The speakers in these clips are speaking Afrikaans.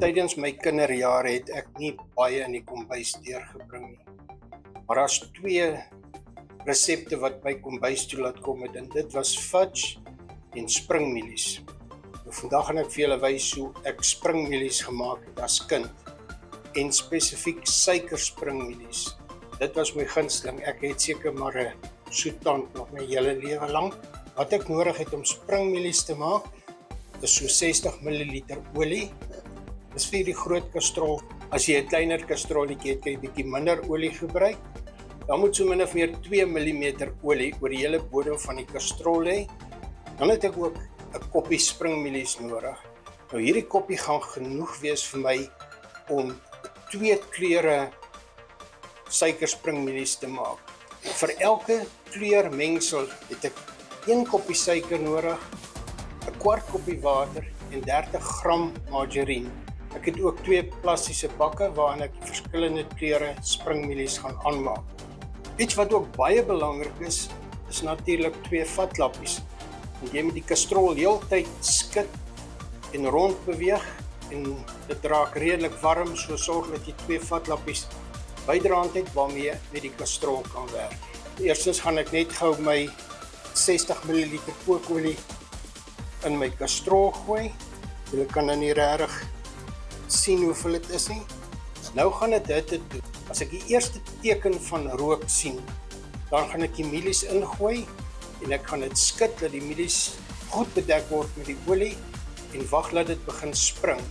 Tydens my kinderjare het ek nie baie in die kombuis deurgebring nie. Maar daar's 2 resepte wat my kombuis toe laat kom het, en dit was fudge en springmielies. Nou vandag gaan ek vir julle wys hoe ek springmielies gemaak het as kind, en spesifiek suikerspringmielies. Dit was my gunsteling. Ek het seker maar 'n soettand nog my hele lewe lank. Wat ek nodig het om springmielies te maak, is so 60 ml olie. Dis vir die groot kastrol. As jy 'n kleiner kastrolletjie het, kan jy bietjie minder olie gebruik. Dan moet so min of meer 2 mm olie oor die hele bodem van die kastrol hê. Dan het ek ook 'n koppie springmielies nodig. Nou hierdie koppie gaan genoeg wees vir my om 2 kleure suikerspringmielies te maak. Vir elke kleur mengsel het ek 1 koppie suiker nodig, 'n kwart koppie water en 30 gram margarine. Ek het ook 2 plastiese bakke waarin ek verskillende kleure springmielies gaan aanmaak. Iets wat ook baie belangrik is natuurlik 2 vatlappies. Want jy moet die kastrol heeltyd skud en rond beweeg en dit raak redelik warm, so sorg dat jy 2 vatlappies byderhand het waarmee jy met die kastrol kan werk. Eerstens gaan ek net gou my 60 ml kookolie in my kastrol gooi. Julle kan nou nie regtig sien hoeveel dit is nie. Nou gaan dit hitte toe. As ek die eerste teken van rook sien, dan gaan ek die mielies ingooi en ek gaan dit skud dat die mielies goed bedek word met die olie en wag dat dit begin spring.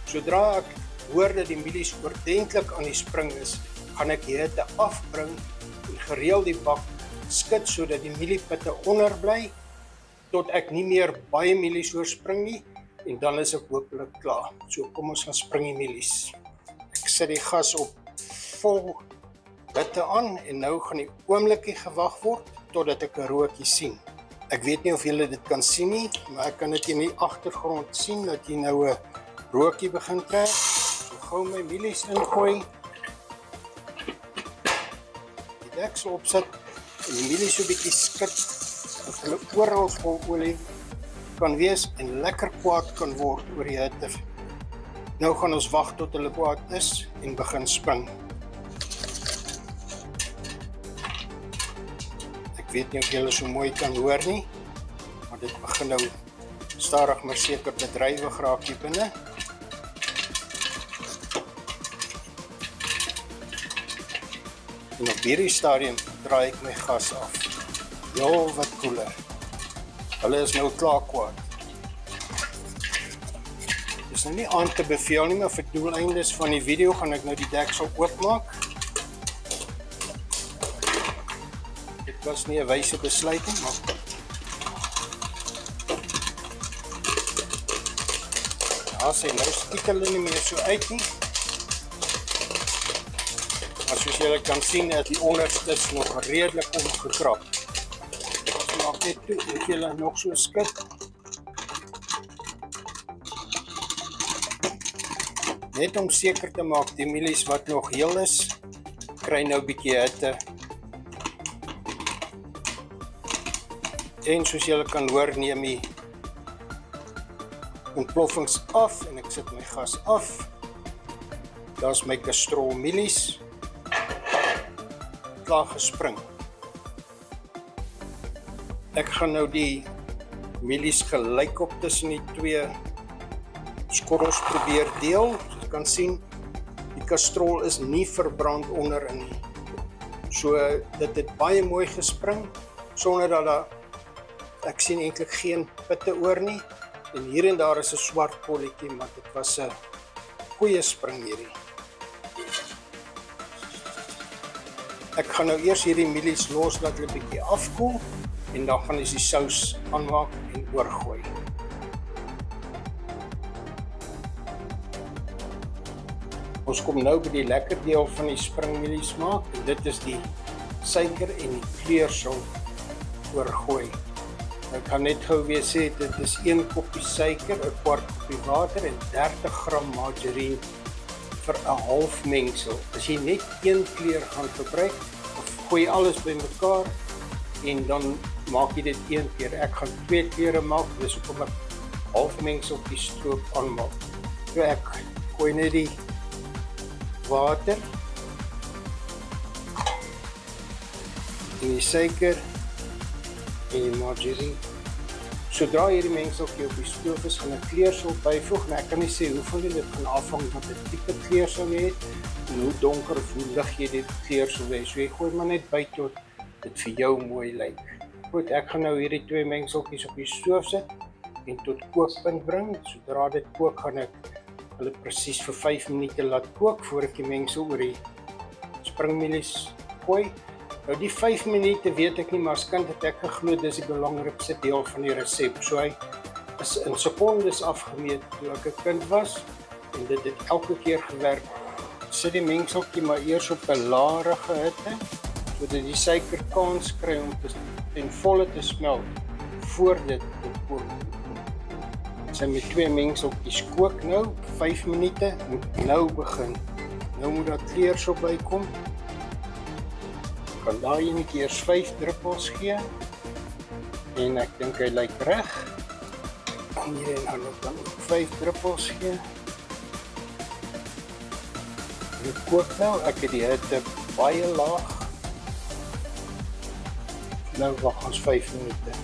Sodra ek hoor dat die mielies oordentlik aan die spring is, gaan ek die hitte afbring en gereeld die bak skud sodat die mieliepitte onder bly tot ek nie meer baie mielies oorspring nie, en dan is ek hopelik klaar. So kom ons gaan spring die mielies. Ek sit die gas op vol hitte aan en nou gaan die oomblikie gewag word totdat ek 'n rookie sien. Ek weet nie of julle dit kan sien nie, maar ek kan dit in die agtergrond sien dat jy nou 'n rookie begin trek. So gou my mielies ingooi, die deksel opsit en die mielies so 'n bietjie skud dat hulle oral vol olie kan wees en lekker kwaad kan word oor die hitte. Nou gaan ons wag tot hulle kwaad is en begin spring. Ek weet nie of julle so mooi kan hoor nie, maar dit begin nou stadig maar seker bedrywig raak hier binne. En op hierdie stadium draai ek my gas af. Heel wat koeler. Hulle is nou klaar kwaad. Dit is nou nie aan te beveel nie, maar vir doeleindes van die video gaan ek nou die deksel oopmaak. Dit was nie 'n wyse besluit nie, maar ja, sê nou skiet hulle nie meer so uit nie. Maar soos julle kan sien, is die onderste nog redelik omgekrap. Maak net toe en julle nog so skud. Net om seker te maak die mielies wat nog heel is, kry nou bietjie hitte. En soos julle kan hoor, neem die ontploffings af en ek sit my gas af. Daar's my kastrol mielies klaar gespring. Ek gaan nou die mielies gelyk op tussen die 2 skorrels probeer deel. Soos jy kan sien, die kastrol is nie verbrand onderin nie. So dit het baie mooi gespring sonder dat ek sien eintlik geen pitte oor nie. En hier en daar is 'n swart polletjie, maar dit was 'n goeie spring hierdie. Ek gaan nou eers hierdie mielies los dat hulle bietjie afkoel. En dan gaan ons die sous aanmaak en oorgooi. Ons kom nou by die lekker deel van die springmielies maak. En dit is die suiker en die kleursel oorgooi. Ek kan net gou weer sê, dit is 1 koppie suiker, 'n kwart koppie water en 30 gram margarine vir 'n half mengsel. As jy net 1 kleur gaan gebruik, of gooi alles bymekaar en dan maak jy dit 1 keer. Ek gaan 2 kleure maak, dis hoekom ek half mengsel op die stroop aanmaak. So ek Gooi net die water en die suiker en die margarine. Sodra hierdie mengseltjie op die stoof is, gaan ek kleursel byvoeg. Nou, ek kan nie sê hoeveel dit gaan afhang van die tipe kleursel jy het en hoe donker of hoe lig jy dit kleursel wil hê. So jy gooi maar net by tot dit vir jou mooi lyk. Goed, ek gaan nou hierdie twee mengseltjies op die stoof sit en tot kookpunt bring. Sodra dit kook, gaan ek hulle presies vir 5 minute laat kook voor ek die mengsel oor die springmielies gooi. Nou die 5 minute weet ek nie, maar as kind het ek geglo dis die belangrikste deel van die resep. So hy is in sekondes afgemeet toe ek 'n kind was en dit het elke keer gewerk. Sit die mengseltjie maar eers op 'n laerige hitte sodat die suiker kans kry om ten volle te smelt voor dit kook. Sy met twee mengseltjies kook nou 5 minute moet nou begin. Nou moet daar kleursel bykom. Kan daar enetjie eers 5 druppels gee en ek dink hy lyk reg. Hier en dan ook 5 druppels gee. Dit kook nou, ek het die hitte baie laag. Nou wag ons 5 minute.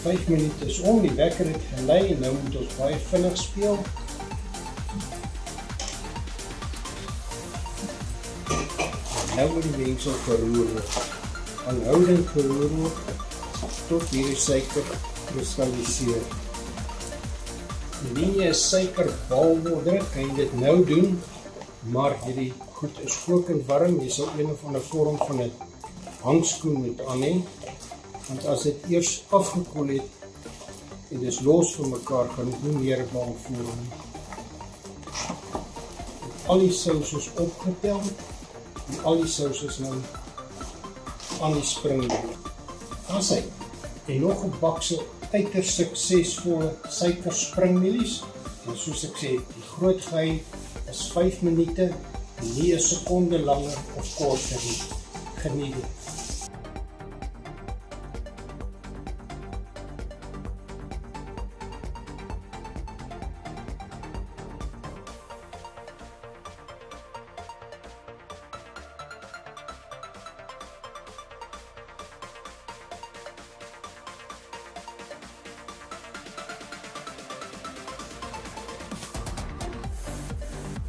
5 minute is om, die wekker het gelei en nou moet ons baie vinnig speel. Nou moet die mengsel verroer word. Aanhoudend verroer word tot hierdie suiker kristalliseer. Indien jy 'n suikerbal wil druk, kan jy dit nou doen, maar hierdie goed is kokend warm. Jy sal een of ander vorm van 'n handskoen moet aan hê, want as dit eers afgekoel het en dis los van mekaar, gaan dit nie meer 'n bal vorm nie. Al die sous is opgetel. En al die sous is nou aan die springmielies. As hy en nog 'n baksel uiters suksesvolle suiker springmielies en soos ek sê, die groot gehei is 5 minute, nie 'n sekonde langer of korter nie. Geniet dit.